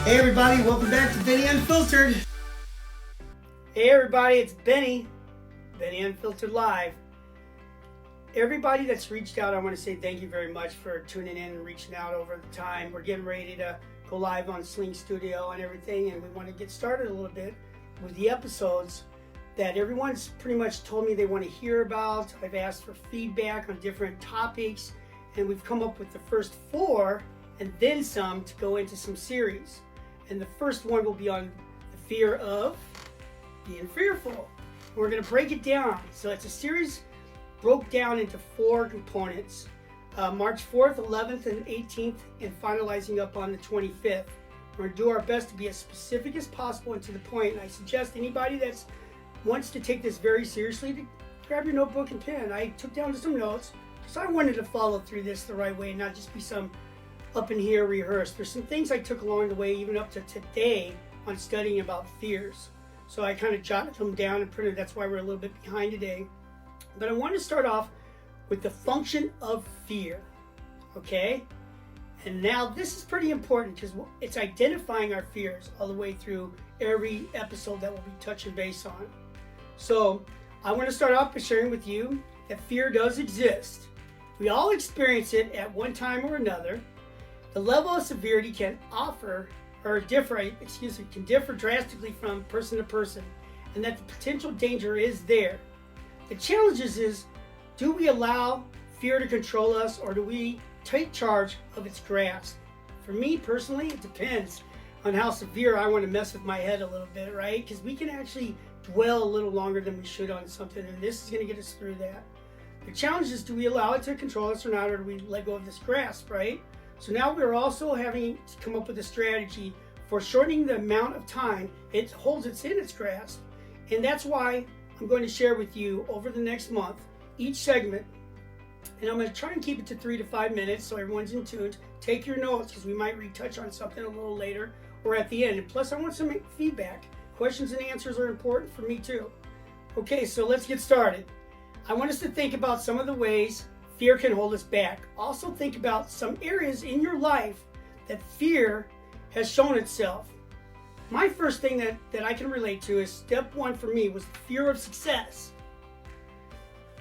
Hey everybody, welcome back to Bennie Unfiltered. Hey everybody, it's Bennie Unfiltered Live. Everybody that's reached out, I want to say thank you very much for tuning in and reaching out over the time. We're getting ready to go live on Sling Studio and everything, and we want to get started a little bit with the episodes that everyone's pretty much told me they want to hear about. I've asked for feedback on different topics, and we've come up with the first 4 and then some to go into some series. And the first one will be on the fear of being fearful. We're going to break it down. So it's a series broke down into 4 components. March 4th, 11th, and 18th, and finalizing up on the 25th. We're going to do our best to be as specific as possible and to the point. And I suggest anybody that wants to take this very seriously to grab your notebook and pen. I took down some notes because I wanted to follow through this the right way and not just be some up in here rehearsed. There's some things I took along the way, even up to today, on studying about fears. So I kind of jotted them down and printed. That's why we're a little bit behind today. But I want to start off with the function of fear. Okay? And now this is pretty important because it's identifying our fears all the way through every episode that we'll be touching base on. So I want to start off by sharing with you that fear does exist. We all experience it at one time or another. The level of severity can differ drastically from person to person, and that the potential danger is there. The challenge is, do we allow fear to control us, or do we take charge of its grasp? For me personally, it depends on how severe I want to mess with my head a little bit, right? Because we can actually dwell a little longer than we should on something, and this is going to get us through that. The challenge is, do we allow it to control us or not, or do we let go of this grasp, right? So now we're also having to come up with a strategy for shortening the amount of time it holds in its grasp. And that's why I'm going to share with you over the next month, each segment, and I'm going to try and keep it to 3 to 5 minutes so everyone's in tune. Take your notes because we might retouch on something a little later or at the end. And plus I want some feedback. Questions and answers are important for me too. Okay, so let's get started. I want us to think about some of the ways fear can hold us back. Also think about some areas in your life that fear has shown itself. My first thing that I can relate to is step 1 for me was the fear of success.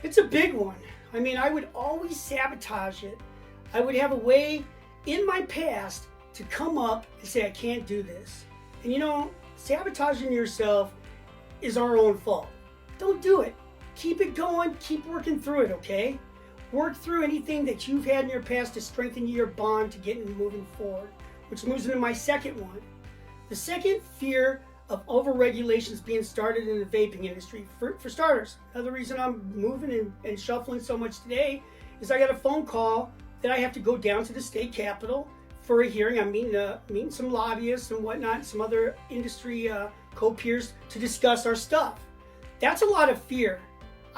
It's a big one. I mean, I would always sabotage it. I would have a way in my past to come up and say, I can't do this. And you know, sabotaging yourself is our own fault. Don't do it. Keep it going. Keep working through it, okay? Work through anything that you've had in your past to strengthen your bond to get moving forward, which moves into my second one. The second, fear of overregulations being started in the vaping industry. For starters, another reason I'm moving and shuffling so much today is I got a phone call that I have to go down to the state capitol for a hearing. I'm meeting some lobbyists and whatnot, some other industry co-peers to discuss our stuff. That's a lot of fear.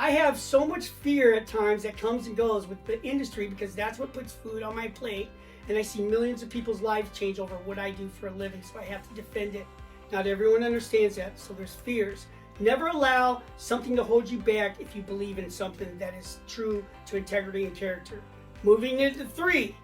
I have so much fear at times that comes and goes with the industry because that's what puts food on my plate, and I see millions of people's lives change over what I do for a living, so I have to defend it. Not everyone understands that, so there's fears. Never allow something to hold you back if you believe in something that is true to integrity and character. Moving into 3,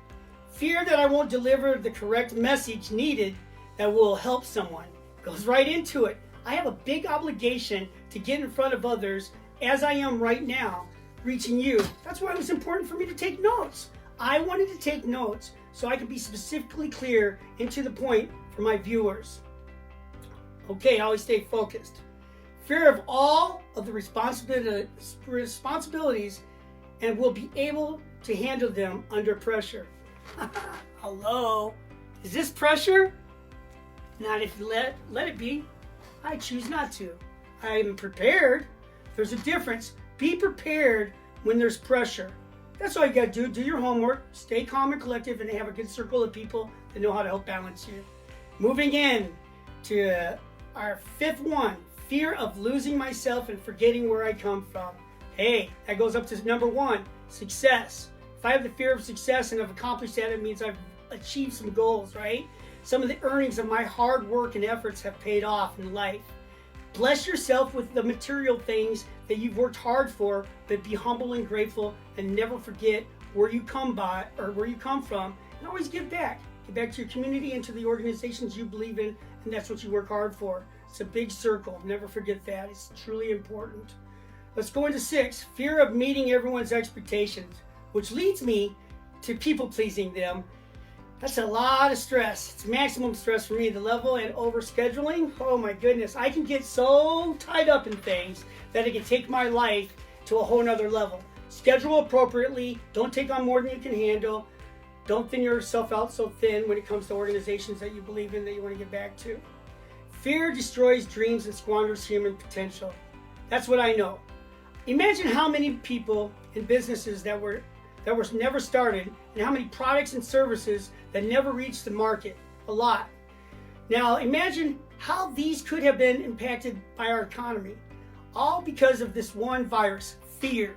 fear that I won't deliver the correct message needed that will help someone. Goes right into it. I have a big obligation to get in front of others as I am right now, reaching you. That's why it was important for me to take notes. I wanted to take notes so I could be specifically clear and to the point for my viewers. Okay, always stay focused. Fear of all of the responsibilities and will be able to handle them under pressure. Hello? Is this pressure? Not if you let it be. I choose not to. I am prepared. There's a difference. Be prepared when there's pressure. That's all you got to do. Do your homework. Stay calm and collective and have a good circle of people that know how to help balance you. Moving in to our 5th one, fear of losing myself and forgetting where I come from. Hey, that goes up to number 1, success. If I have the fear of success and have accomplished that, it means I've achieved some goals, right? Some of the earnings of my hard work and efforts have paid off in life. Bless yourself with the material things that you've worked hard for, but be humble and grateful and never forget where you come from and always give back. Get back to your community and to the organizations you believe in, and that's what you work hard for. It's a big circle. Never forget that. It's truly important. Let's go into 6, fear of meeting everyone's expectations, which leads me to people pleasing them. That's a lot of stress. It's maximum stress for me. The level and overscheduling, oh my goodness. I can get so tied up in things that it can take my life to a whole nother level. Schedule appropriately. Don't take on more than you can handle. Don't thin yourself out so thin when it comes to organizations that you believe in that you want to get back to. Fear destroys dreams and squanders human potential. That's what I know. Imagine how many people and businesses that were never started, and how many products and services that never reached the market. A lot. Now imagine how these could have been impacted by our economy, all because of this one virus, fear.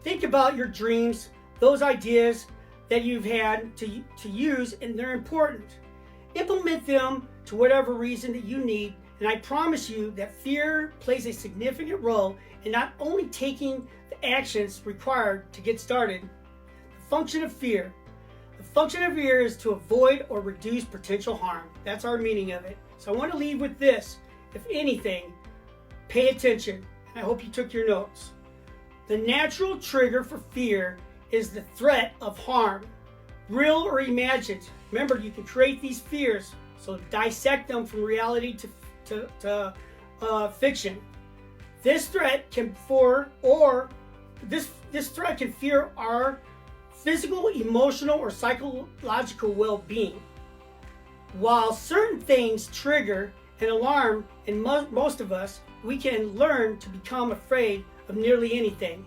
Think about your dreams, those ideas that you've had to use, and they're important. Implement them to whatever reason that you need, and I promise you that fear plays a significant role in not only taking the actions required to get started. The function of fear. The function of fear is to avoid or reduce potential harm. That's our meaning of it. So I want to leave with this. If anything, pay attention. I hope you took your notes. The natural trigger for fear is the threat of harm, real or imagined. Remember, you can create these fears, so dissect them from reality to fiction. This threat can fear our physical, emotional, or psychological well-being. While certain things trigger an alarm in most of us, we can learn to become afraid of nearly anything.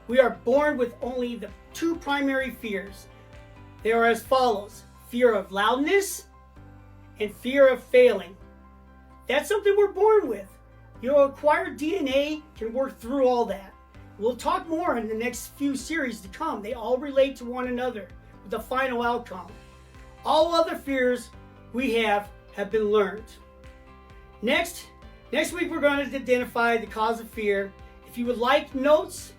We are born with only the 2 primary fears. They are as follows: fear of loudness and fear of failing. That's something we're born with. Your acquired DNA can work through all that. We'll talk more in the next few series to come. They all relate to one another with the final outcome. All other fears we have been learned. Next week we're going to identify the cause of fear. If you would like notes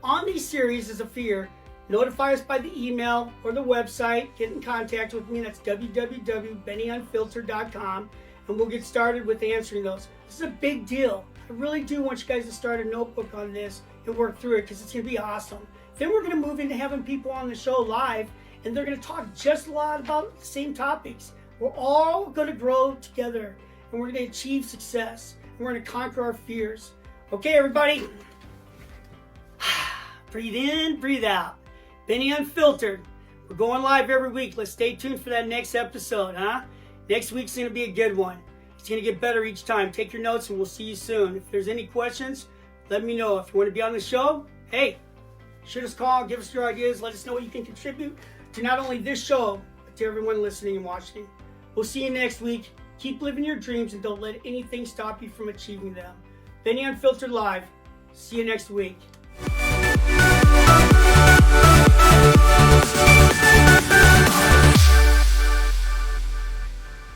on these series as a fear, notify us by the email or the website. Get in contact with me. That's www.bennieunfiltered.com, and we'll get started with answering those. This is a big deal. I really do want you guys to start a notebook on this and work through it, because it's going to be awesome. Then we're going to move into having people on the show live, and they're going to talk just a lot about the same topics. We're all going to grow together, and we're going to achieve success, and we're going to conquer our fears. Okay, everybody. Breathe in, breathe out. Bennie Unfiltered. We're going live every week. Let's stay tuned for that next episode, huh? Next week's going to be a good one. It's going to get better each time. Take your notes, and we'll see you soon. If there's any questions, let me know. If you want to be on the show, hey, shoot us a call, give us your ideas, let us know what you can contribute to not only this show, but to everyone listening and watching. We'll see you next week. Keep living your dreams, and don't let anything stop you from achieving them. Bennie Unfiltered Live. See you next week.